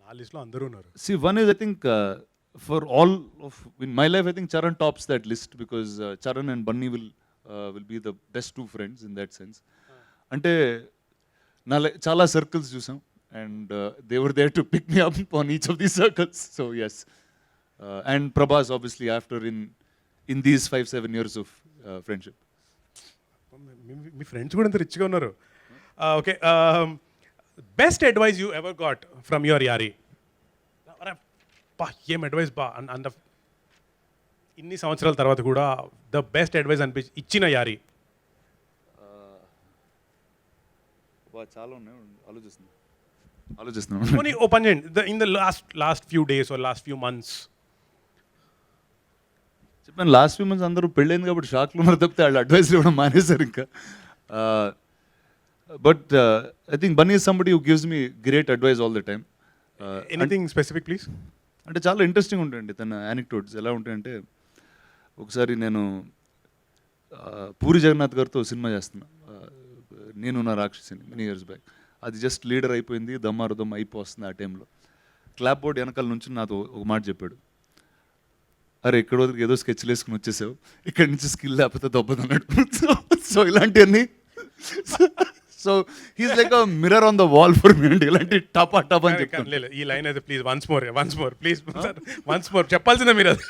నా లిస్ట్లో అందరూ ఉన్నారు. See, one is I think for all of in my life, I think Charan tops that list because Charan and Bunny will be the best two friends in that sense. అంటే నా చాలా circles చూసాం and they were there to pick me up on each of these circles. So yes, and Prabhas obviously after in these 5-7 years of friendship. మీ friends కూడా ఇంత రిచ్గా ఉన్నారు. Okay, best advice you ever got from your యారీ. బా ఏం advice బా అంత ఇన్ని సంవత్సరాల తర్వాత కూడా ద బెస్ట్ అడ్వైస్ ఇచ్చిన యారీ. చాలా ఉన్నాయి, ఆలోచిస్తున్నాను. పోనీ ఓ పని చేయండి, in the last few days or last few months. చెప్పాను లాస్ట్ ఫ్యూ మంత్స్ అందరూ పెళ్ళైంది కాబట్టి షాక్లో ఉన్నారు తప్పితే వాళ్ళు అడ్వైస్ ఇవ్వడం మానేశారు ఇంకా. But I think Bunny is somebody who gives me great advice all the time. Anything specific please? అంటే చాలా ఇంట్రెస్టింగ్ ఉంటాయండి తన యానిక్టోడ్స్. ఎలా ఉంటాయంటే, ఒకసారి నేను పూరి జగన్నాథ్ గారితో సినిమా చేస్తున్నా, నేను నా రాక్షసిని, మెనీ ఇయర్స్ బ్యాక్. అది జస్ట్ లీడర్ అయిపోయింది, దమ్మారుదమ్ అయిపోతుంది. ఆ టైంలో క్లాప్ బోర్డ్ వెనకాల నుంచి నాతో ఒక మాట చెప్పాడు, అరే ఇక్కడ వరకు ఏదో స్కెచ్లు వేసుకుని వచ్చేసావు, ఇక్కడి నుంచి స్కిల్ లేకపోతే దొబ్బదన్నాడు. సో ఇలాంటివన్నీ, so he's like a mirror on the wall for me అండి. ఇలాంటి టపా టపా అని చెప్తాను. ఈ లైన్ అయితే please once more please once more చెప్పాల్సిందే మీరు. అది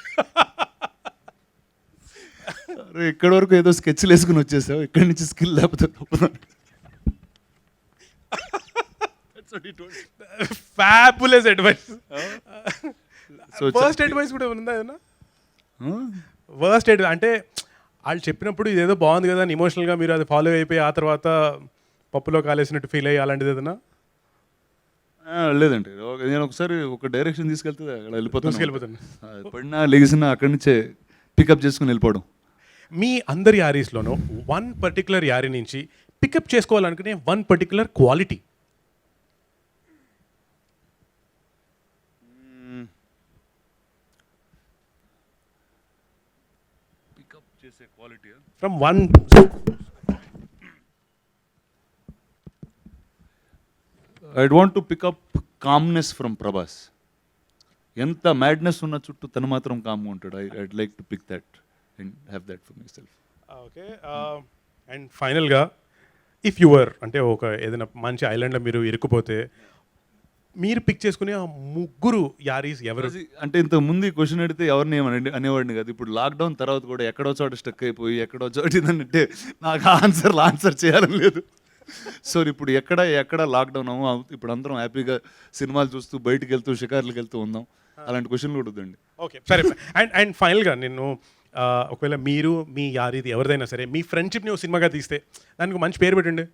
అరే ఇక్కడ వరకు ఏదో స్కెచ్లు వేసుకుని వచ్చేసావు, ఇక్కడి నుంచి స్కిల్ లేకపోతే దొబ్బదన్నాడు. Fabulous advice. So first advice కూడా ఉందా ఏదన్నా? వర్స్ట్ అడ్వైస్ అంటే వాళ్ళు చెప్పినప్పుడు ఇదేదో బాగుంది కదా అని ఇమోషనల్గా మీరు అది ఫాలో అయిపోయి ఆ తర్వాత పప్పులో కాలేసినట్టు ఫీల్ అయ్యి అలాంటిది ఏదన్నా? లేదండి, నేను ఒకసారి ఒక డైరెక్షన్ తీసుకెళ్తే అక్కడ వెళ్ళిపోతాను. పడినా లెగిసినా అక్కడి నుంచే పికప్ చేసుకుని వెళ్ళిపోవడం. మీ అందరి యారీస్లోనూ వన్ పర్టికులర్ యారీ నుంచి పికప్ చేసుకోవాలనుకునే వన్ పర్టికులర్ క్వాలిటీ. పికప్ చేసే quality from one. I want to pick up calmness from Prabhas. ఎంత మ్యాడ్నెస్ ఉన్న చుట్టూ తను మాత్రం కామ్గా ఉంటాడు. I'd like to pick that and have that for my self. Okay, and ఫైనల్గా ఇఫ్ యువర్ అంటే ఒక ఏదైనా మంచి ఐలాండ్లో మీరు ఇరుక్కుపోతే మీరు పిక్ చేసుకునే ఆ ముగ్గురు యారీస్ ఎవరు? అంటే ఇంతకు ముందు ఈ క్వశ్చన్ అడిగితే ఎవరిని ఏమనండి అనేవాడిని కాదు. ఇప్పుడు లాక్డౌన్ తర్వాత కూడా ఎక్కడో చోట స్టక్ అయిపోయి ఎక్కడో చోట ఇదంటే నాకు ఆన్సర్ చేయాలని లేదు. సో ఇప్పుడు ఎక్కడ లాక్డౌన్ అవ్వం, ఇప్పుడు అందరం హ్యాపీగా సినిమాలు చూస్తూ బయటికి వెళ్తూ షికార్లకు వెళ్తూ ఉందాం. అలాంటి క్వశ్చన్లు కూడా వద్దండి. ఓకే సరే, అండ్ ఫైనల్గా నేను ఒకవేళ మీరు మీ యారీది ఎవరిదైనా సరే మీ ఫ్రెండ్షిప్ని ఒక సినిమాగా తీస్తే దానికి మంచి పేరు పెట్టండి.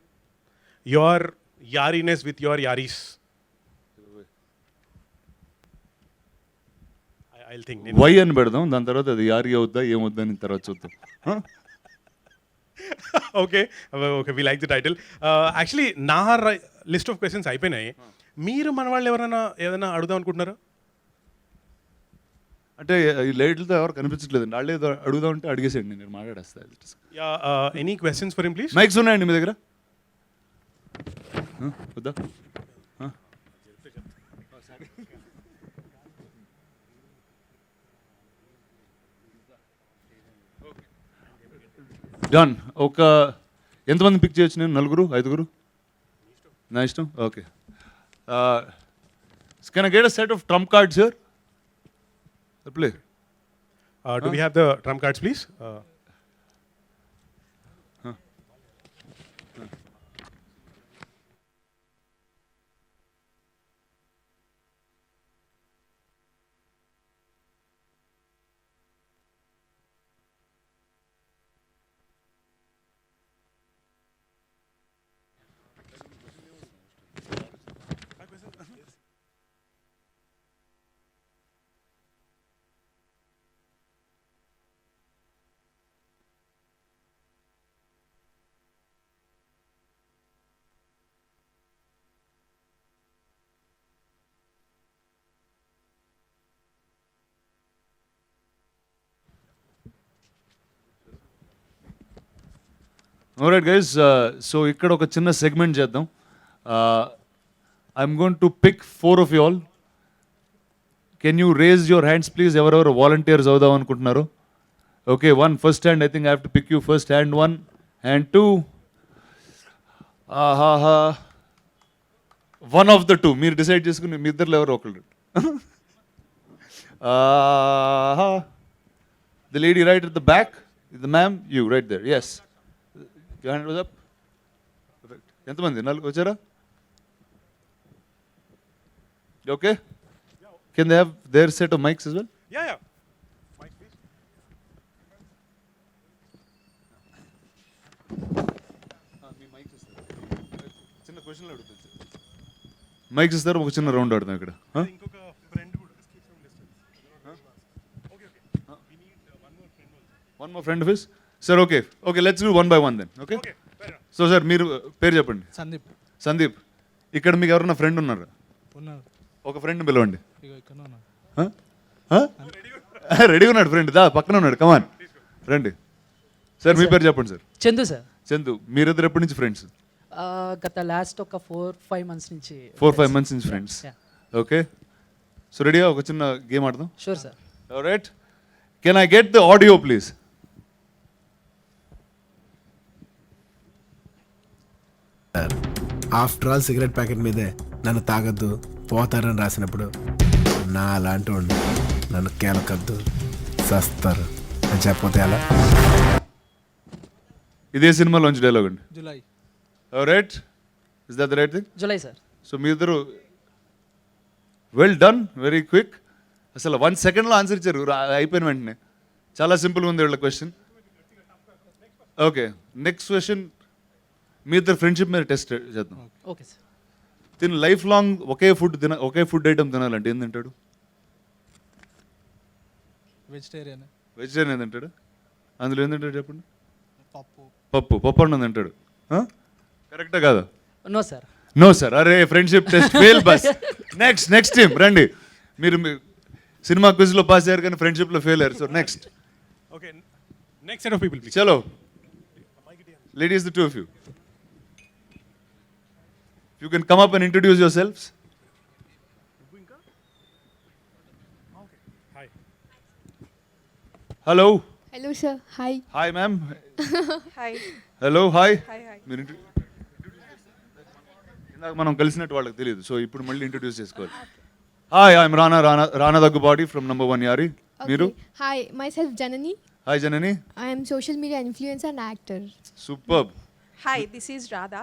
యువర్ యారీనెస్ విత్ యువర్ యారీస్. ఐ థింక్ వై అని పెడదాం, దాని తర్వాత అది యారీ అవుద్దా ఏమవుద్దా అని తర్వాత చూద్దాం. Okay okay, we like the title. Actually నా లిస్ట్ ఆఫ్ క్వశ్చన్స్ అయిపోయినాయి. మీరు మన వాళ్ళు ఎవరైనా ఏదైనా అడుగుదాం అనుకుంటున్నారా? అంటే ఈ లైట్లతో ఎవరు కనిపించట్లేదు, వాళ్ళు ఏదో అడుగుదాం అంటే అడిగేసేయండి, నేను మాట్లాడేస్తాను. Any questions for him please? Mics ఉన్నాయండి మీ దగ్గర? వద్దా? డన్. ఒక ఎంతమంది పిక్ చేయొచ్చు నేను? 4, 5? నా ఇష్టం. Okay, can I get a set of trump cards here? Play. Do we have the trump cards, please? Alright guys, so ఇక్కడ ఒక చిన్న సెగ్మెంట్ చేద్దాం. I'm going to pick 4 of you all can you raise your hands please, ఎవరెవరు volunteers అవుదాం అనుకుంటున్నారు? Okay, 1 first hand, I think I have to pick you first hand 1 and 2. ఆహాహా, 1 of the 2 మీరు decide చేసుకుని మీ ఇద్దరు ఎవరు ఒకళ్ళు. The lady right at the back, the ma'am, you right there, yes. Your hand was up. Perfect. ఎంతమంది నాలుగు వచ్చారా? Okay, can they have their set of mics as well? Yeah. Mike, please. మీ mike ఇస్తారు, చిన్న క్వశ్చన్లు అడుగుతుంది. Mics ఇస్తారు, ఒక చిన్న రౌండ్ ఆడుతాం ఇక్కడ. ఇంకొక ఫ్రెండ్ కూడా keep some distance. Okay. We need one more friend also. One more friend of his? Sir, okay, let's do 1 by 1 then. Okay, Fair enough. So sir మీరు పేరు చెప్పండి. సందీప్. ఇక్కడ మీకు ఎవరన్నా ఫ్రెండ్ ఉన్నారా? ఉన్నారు. ఒక ఫ్రెండ్ పిలవండి. ఇగో ఇక్కడ ఉన్నారు. రెడీగా ఉన్నాడు ఫ్రెండ్, దా పక్కన ఉన్నాడు, కమాన్ రండి. సార్ మీ పేరు చెప్పండి సార్. చందు సార్. చందు. మీరిద్దరు ఎప్పటి నుంచి ఫ్రెండ్స్? గత లాస్ట్ ఒక 4-5 months నుంచి 4-5 months నుంచి ఫ్రెండ్స్. ఓకే, సో రెడీగా ఒక చిన్న గేమ్ ఆడదాం. Sure sir. Right, can I get the audio please? After all cigarette packet మీదే నన్ను తాగొద్దు పోతారని రాసినప్పుడు నా అలాంటి వాడిని నన్ను కేలకద్దు సస్తారు అని చెప్పతే అలా. ఇదే సినిమాలోంచి డైలాగ్ అండి. July. Right, is that the right thing? July sir. So మీ ఇద్దరు వెల్ డన్, వెరీ క్విక్. అసలు 1 సెకండ్లో ఆన్సర్ ఇచ్చారు అయిపోయిన వెంటనే. చాలా సింపుల్గా ఉంది వీళ్ళ క్వశ్చన్. ఓకే, నెక్స్ట్ క్వశ్చన్ మీ ఇద్దరు ఫ్రెండ్షిప్ మీద టెస్ట్ చేద్దాం. Okay sir. తిని లైఫ్ లాంగ్ ఒకే ఫుడ్ ఐటమ్ తినాలంటే ఏం తింటాడు? వెజిటేరియన్. వెజిటేరియన్ ఏం తింటాడు? అందులో ఏం తింటాడు చెప్పండి? పప్పు. పప్పు అన్నం తింటాడు. కరెక్టా కాదా? No sir. No sir. అరే ఫ్రెండ్షిప్ టెస్ట్ ఫెయిల్ బస్. నెక్స్ట్ టీమ్ రండి. మీరు సినిమా క్విజ్లో పాస్ అయ్యారు కానీ ఫ్రెండ్షిప్లో ఫెయిల్ అయ్యారు. So next. Okay. Next set of people, please. చలో ladies, the two of you. You can come up and introduce yourselves. Hi. Hello. Hello, sir. Hi. Hi, ma'am. Hi. Hello. Hi. Hi. మీరు ఇందాక మనం కలిసినట్టు వాళ్ళకి తెలియదు, so ఇప్పుడు మళ్ళీ introduce చేసుకోవాలి. Hi, I'm Rana Daggubati from number 1 Yaari. మీరు? Hi. Myself Janani. Hi Janani. I am social media influencer and actor. Superb. Hi, this is Radha.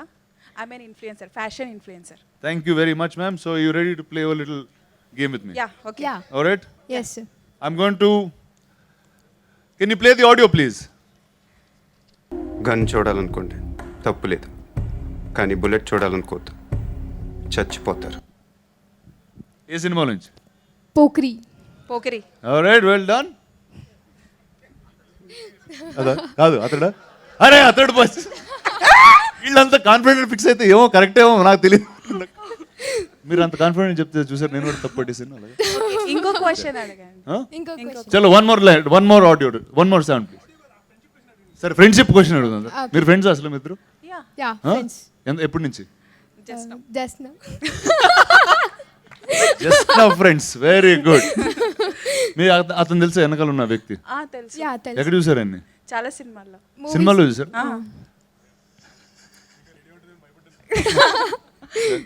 I'm an influencer, fashion influencer. Thank you very much, ma'am. So you ready to play a little game with me? Yeah, okay. Yeah. All right. Yes, sir. I'm going to. Can you play the audio, please? Gun చూడాలనుకోండి తప్పు లేదు, కానీ bullet చూడాలనుకోవద్దు, చచ్చిపోతారు. ఏ సినిమా నుంచి? Pokri. Pokeri. All right, well done. కాదు అతడా? అరే అతడు బస్. వీళ్ళంతా కాన్ఫిడెంట్ ఫిక్స్ అయితే ఏమో కరెక్ట్ ఏమో నాకు తెలియదు. మీరు అంత కాన్ఫిడెంట్ చెప్తే చూసారు, నేను కూడా తప్పు పట్టేసాను అలాగే. ఇంకో క్వశ్చన్ అడగండి. Inko question. చలో one more audio, one more sound please. సరే ఫ్రెండ్షిప్ క్వశ్చన్ అడుగుతాం. Okay. మీరు ఫ్రెండ్స్ అసలు మీ ఇద్దరు? Yeah, Yeah, Huh? friends. ఎప్పటి నుంచి? just now. Just now. Just now friends, very good. మీ అతను తెలుసా వెనకాల ఉన్న వ్యక్తి? తెలుసు. Yeah, tell ఎక్కడ చూసారు అన్ని? చాలా సినిమాల్లో. సినిమాలో చూసారు?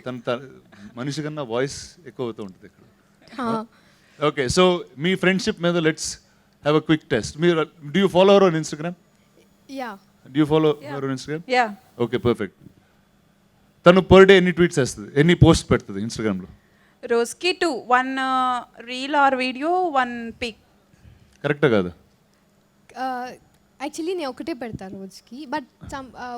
తన మనిషి కన్నా వాయిస్ ఎక్కువ అవుతూ ఉంటుంది ఇక్కడ. ఓకే, సో మీ ఫ్రెండ్షిప్ మీద let's have a quick test. మీరు do you follow her on Instagram? Yeah. Do you follow her on Instagram? Yeah. Okay, perfect. తను పర్ డే ఎన్ని ట్వీట్స్ వేస్తుంది, ఎన్ని పోస్ట్ పెడుతుంది ఇన్స్టాగ్రామ్లో? రోజుకి 2, 1 reel or video, 1 pic. కరెక్టా కాదు? యాక్చువల్లీ నేను ఒకటే పెడతా రోజుకి, బట్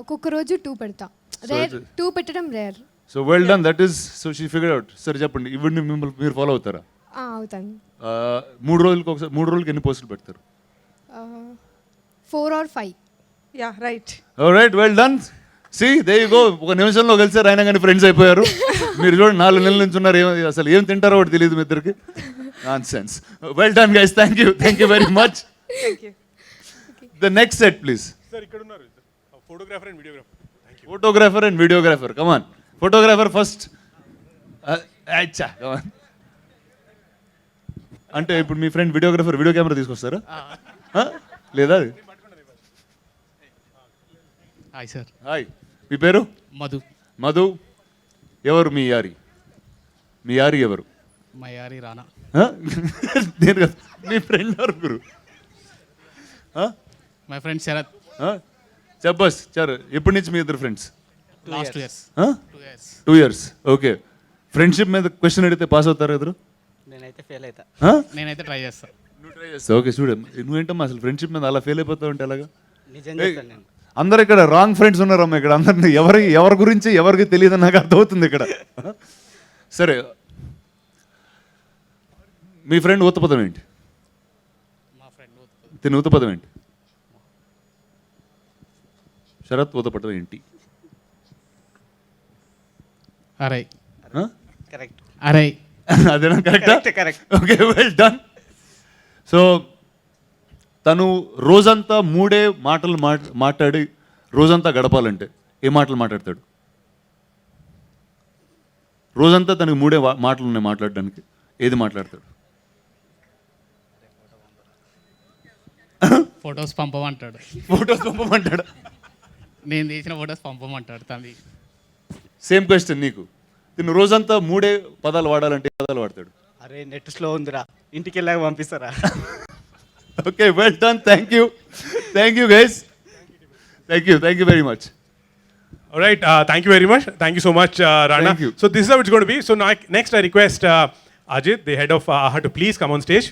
ఒక్కొక్క రోజు 2 పెడతా. రేర్ 2 పెట్టడం rare. So well done, that is. So she figure out. సరే చెప్పండి, ఇవన్నీ మిమ్మల్ని మీరు ఫాలో అవుతారా? అవుతాను. 3 రోజులకి ఒకసారి, 3 రోజులకి ఎన్ని పోస్టులు పెడతారు? 4 or 5. Yeah, right. Right, well done. See they you go. ఒక నిమిషంలో కలిసారు, అయినా కానీ ఫ్రెండ్స్ అయిపోయారు. మీరు చూడండి 4 నెలల నుంచి ఉన్నారు, అసలు ఏం తింటారో ఒకటి తెలియదు మీ ఇద్దరికి. Non sense. Well done guys, thank you very much. Thank you. The next set please. Sir, ఇక్కడ ఉన్నారు photographer and videographer. Photographer and videographer, come on. Photographer first. అచ్చా, కమాన్. అంటే ఇప్పుడు మీ ఫ్రెండ్ వీడియోగ్రఫర్ వీడియో కెమెరా తీసుకొస్తారా ఆ? లేదా అది హాయ్ సార్ హాయ్ మీ పేరు మధు మధు ఎవరు మీ యారి మీ యారి ఎవరు మయారి రానా ఆ? నేను కాదు. మీ ఫ్రెండ్ ఎవరు గురు మై ఫ్రెండ్ శరత్ చెప్పస్ చారు ఎప్పటి నుంచి మీ ఇద్దరు friends last 2 years 2 years okay friendship మీద క్వశ్చన్ అడిగితే పాస్ అవుతారు ఎదురు నేనైతే ఫెయిల్ అవుతా నేనైతే ట్రై చేస్తా నువ్వు ట్రై చేస్తావు ఓకే చూడు నువ్వేంటమ్మా అసలు ఫ్రెండ్షిప్ మీద అలా ఫెయిల్ అయిపోతావు అంటే అలాగా నిజం ఏయ్, అందరు ఇక్కడ రాంగ్ ఫ్రెండ్స్ ఉన్నారమ్మా ఇక్కడ అందరిని ఎవరి గురించి ఎవరికి తెలియదని నాకు అర్థమవుతుంది ఇక్కడ సరే మీ ఫ్రెండ్ ఊతపదం ఏంటి మా ఫ్రెండ్ తిని ఊతపదం ఏంటి శరత్ ఊతపదం ఏంటి అరై కరెక్ట్ అరై అదేనా కరెక్టా correct okay well done so తను రోజంతా మూడే మాటలు మాట్లాడి రోజంతా గడపాలంటే ఏ మాటలు మాట్లాడతాడు రోజంతా తనకి మూడే మాటలు ఉన్నాయి మాట్లాడడానికి ఏది మాట్లాడతాడు ఫొటోస్ పంపమంటాడు ఫోటోస్ పంపమంటాడు నేను తీసిన ఫొటోస్ పంపమంటాడు తంది సేమ్ క్వశ్చన్ నీకు తిను రోజంతా మూడే పదాలు వాడాలంటే ఏ పదాలు వాడతాడు అరే నెట్ స్లో ఉందిరా ఇంటికి వెళ్ళాక పంపిస్తారా okay well done thank you guys thank you very much All right, thank you very much. Thank you so much, Rana. Thank you. So this is how it's going to be. So now, next I request Ajit, the head of AHA, to please come on stage.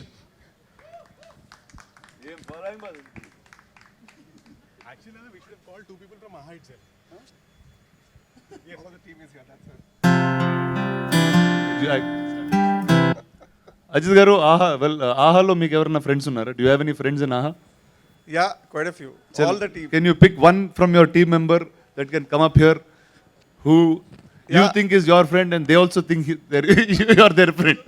Actually, we should have called 2 people from AHA itself. Yes, all the team is here. That's it. Ajith గారు ఆహాలో మీకు ఎవరైనా friends ఉన్నారా do have any friends in Aha Yeah, quite a few. All the team. Can you pick one from your team member that can come up here who you Yeah. Think is your friend and they also think you are their friend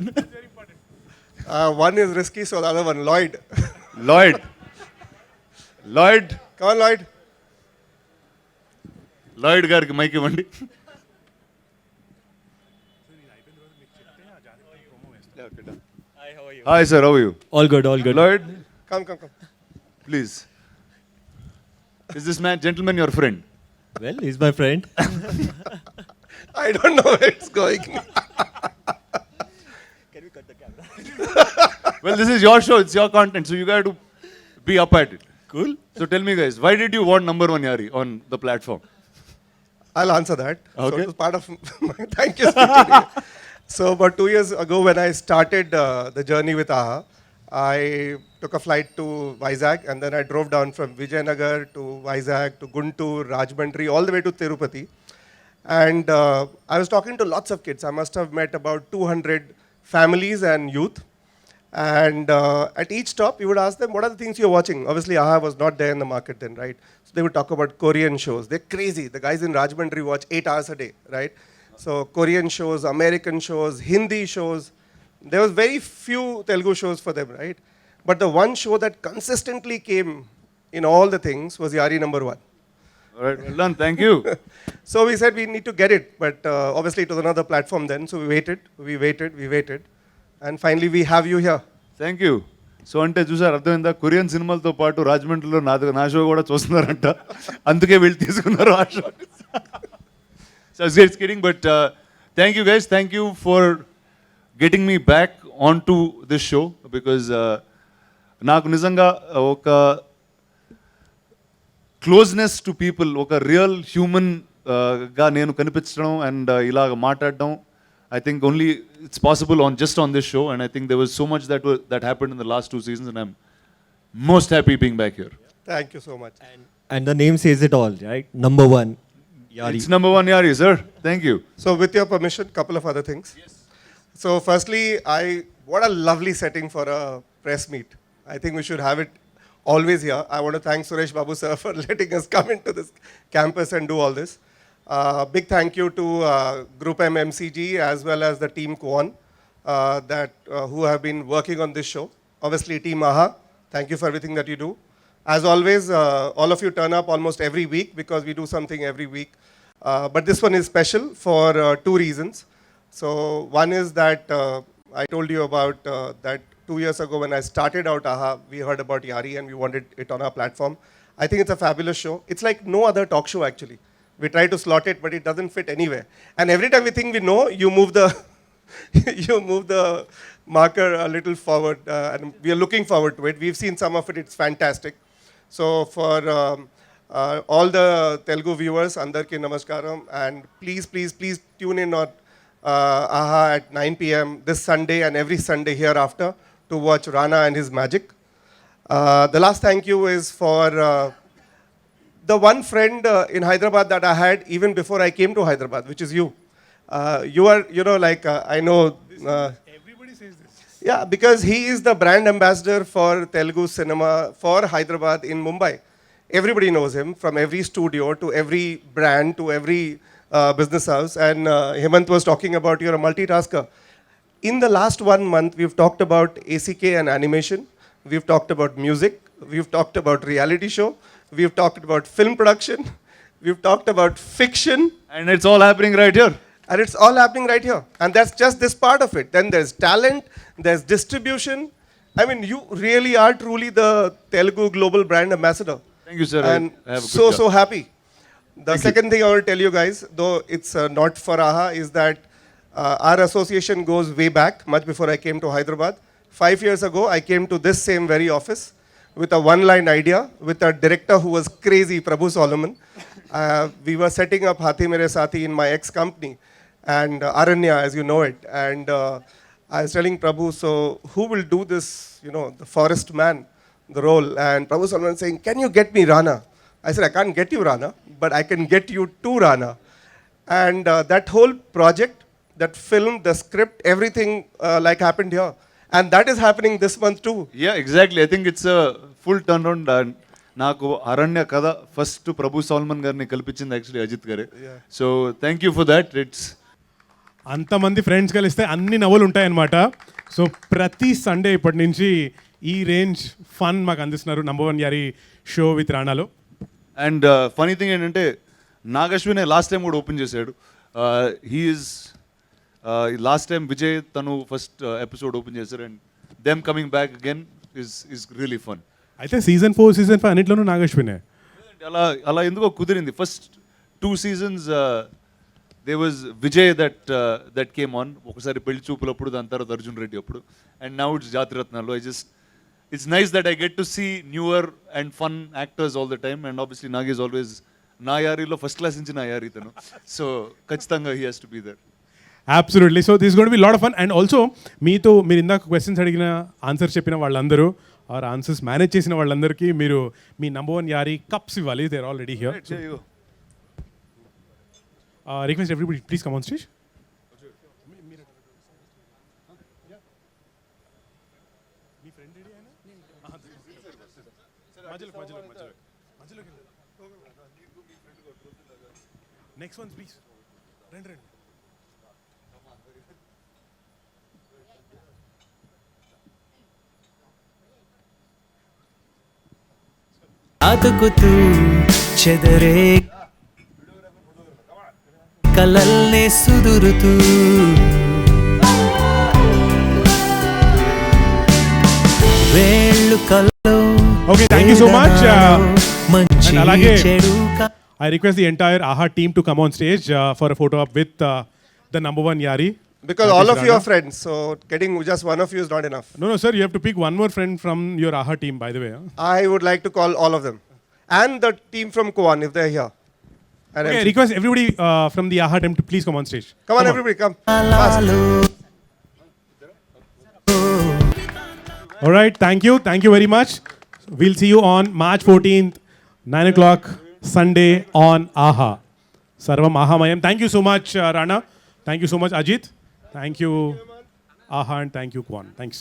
One is risky, so the other one, Lloyd. Lloyd Come on, Lloyd. Lloyd గారికి mike ఇవ్వండి hi sir how you All good, all good. Lloyd Come. Please is this man gentlemen your friend Well, he's my friend. I don't know where it's going. Well, this is your show, it's your content, so you got to be up at it. Cool. So tell me, guys, why did you want number one Yari on the platform? I'll answer that. Okay. So it was part of my thank you. Steve. So about 2 years ago, when I started the journey with AHA, I took a flight to Vizag, and then I drove down from Vijayanagar to Vizag to Guntur, Rajahmundry, all the way to Tirupati. And I was talking to lots of kids. I must have met about 200 families and youth. And at each stop, you would ask them, what are the things you're watching? Obviously, AHA was not there in the market then, right? So they would talk about Korean shows. They're crazy. The guys in Rajahmundry watch 8 hours a day, right? So Korean shows, American shows, Hindi shows. There was very few Telugu shows for them, right? But the one show that consistently came in all the things was Yari number 1. All right, well done, thank you. So we said we need to get it, but obviously it was another platform then. So we waited, and finally we have you here. Thank you. So అంటే చూసారు అర్థమైందా Korean సినిమాలతో పాటు రాజమండ్రిలో నా show కూడా చూస్తున్నారంట అందుకే వీళ్ళు తీసుకున్నారు ఆ show so it's kidding but thank you guys thank you for getting me back on to this show because నాకు నిజంగా ఒక క్లోజ్నెస్ టు పీపుల్ ఒక రియల్ హ్యూమన్ గా నేను కనిపించడం అండ్ ఇలాగ మాట్లాడడం I think only it's possible just on this show, and I think there was so much that happened in the last 2 seasons, and I'm most happy being back here. Thank you so much. And the name says it all, right? Number one, Yari. It's number one Yari, sir. Thank you. So with your permission, couple of other things. Yes. So firstly, what a lovely setting for a press meet. I think we should have it always here. I want to thank Suresh Babu sir for letting us come into this campus and do all this. Big thank you to Group M MCG as well as the team Kwon who have been working on this show. Obviously, Team AHA, thank you for everything that you do. As always, all of you turn up almost every week because we do something every week. But this one is special for 2 reasons. So one is that I told you about that 2 years ago when I started out AHA, we heard about Yari and we wanted it on our platform. I think it's a fabulous show. It's like no other talk show actually. We try to slot it, but it doesn't fit anywhere. And every time we think we know, you move the you move the marker a little forward, and we are looking forward to it. We've seen some of it; it's fantastic. So for all the Telugu viewers, andarki namaskaram, and please tune in on AHA at 9 p.m. this Sunday and every Sunday hereafter to watch Rana and his magic. The last thank you is for the one friend in Hyderabad that I had even before I came to Hyderabad, which is you. You are, I know. Everybody says this. Yeah, because he is the brand ambassador for Telugu cinema for Hyderabad in Mumbai. Everybody knows him from every studio to every brand to every business house. And Hemant was talking about you're a multitasker. In the last 1 month, we've talked about ACK and animation. We've talked about music. We've talked about reality show. We've talked about film production. We've talked about fiction. And it's all happening right here. And it's all happening right here. And that's just this part of it. Then there's talent, there's distribution. I mean, you really are truly the Telugu global brand ambassador. Thank you, sir. And I have a good job. so happy. The second thing I want to tell you guys, though it's not for AHA, is that our association goes way back, much before I came to Hyderabad. 5 years ago, I came to this same very office with a one-line idea, with a director who was crazy, Prabhu Solomon. We were setting up Hathi Mere Sathi in my ex-company, and Aranya, as you know it. And I was telling Prabhu, so who will do this, the forest man, the role? And Prabhu Solomon saying, can you get me Rana? I said, I can't get you Rana, but I can get you to Rana. And that whole project, that film, the script, everything happened here. And that is happening this month too. Yeah, exactly. I think it's a full turnaround. నాకు అరణ్య కథ first ప్రభు salmon గారిని కల్పించింది actually Ajit గారే. So thank you for that. It's అంతమంది friends కలిస్తే అన్ని నవ్వులు ఉంటాయన్నమాట. సో ప్రతి సండే ఇప్పటి నుంచి ఈ రేంజ్ ఫన్ మాకు అందిస్తున్నారు నంబర్ 1 యారీ షో విత్ రాణాలో. అండ్ ఫనీ థింగ్ ఏంటంటే నాగశ్వినే లాస్ట్ టైం కూడా ఓపెన్ చేశాడు. హీఈస్ లాస్ట్ టైం విజయ్ తను ఫస్ట్ ఎపిసోడ్ ఓపెన్ చేశారు. And them coming back again is really fun. అయితే సీజన్ 4, సీజన్ 5 అన్నిట్లోనూ నాగశ్వినే. అలా ఎందుకో కుదిరింది. First 2 seasons they was Vijay that came on. ఒకసారి పెళ్లి చూపులప్పుడు, దాని తర్వాత అర్జున్ రెడ్డి అప్పుడు. And now it's Jathiratnalu. It's nice that I get to see newer and fun actors all the time. And obviously Nag is always నా యారీలో ఫస్ట్ క్లాస్ నుంచి నా యారీ తను. సో ఖచ్చితంగా he has to be there. Absolutely. So this got be lot of fun. And also మీతో మీరు ఇందాక questions అడిగిన ఆన్సర్స్ చెప్పిన వాళ్ళందరూ ఆర్ ఆన్సర్స్ మేనేజ్ చేసిన వాళ్ళందరికీ మీరు మీ నంబర్ 1 యారీ కప్స్ ఇవ్వాలి. They are already here. Request everybody please come on stage. Next one please. రండి. అతుకుతూ చెదరే కలల్నే సుదురుతూ వేళ్ళు కల్లో. Okay, thank you so much. మంచి అలాగే చెడు I request the entire AHA team to come on stage for a photo up with the number 1 Yari. Because all of you are friends, so getting just one of you is not enough. No, sir, you have to pick one more friend from your AHA team, by the way. I would like to call all of them. And the team from Koan, if they're here. And Okay, request everybody from the AHA team to please come on stage. Come on, everybody, come. Fast. All right, thank you very much. We'll see you on March 14th, 9 o'clock, Sunday on AHA. Sarvam Ahamayam. Thank you so much, Rana. Thank you so much, Ajit. Thank you, AHA, and thank you, Kwan. Thanks.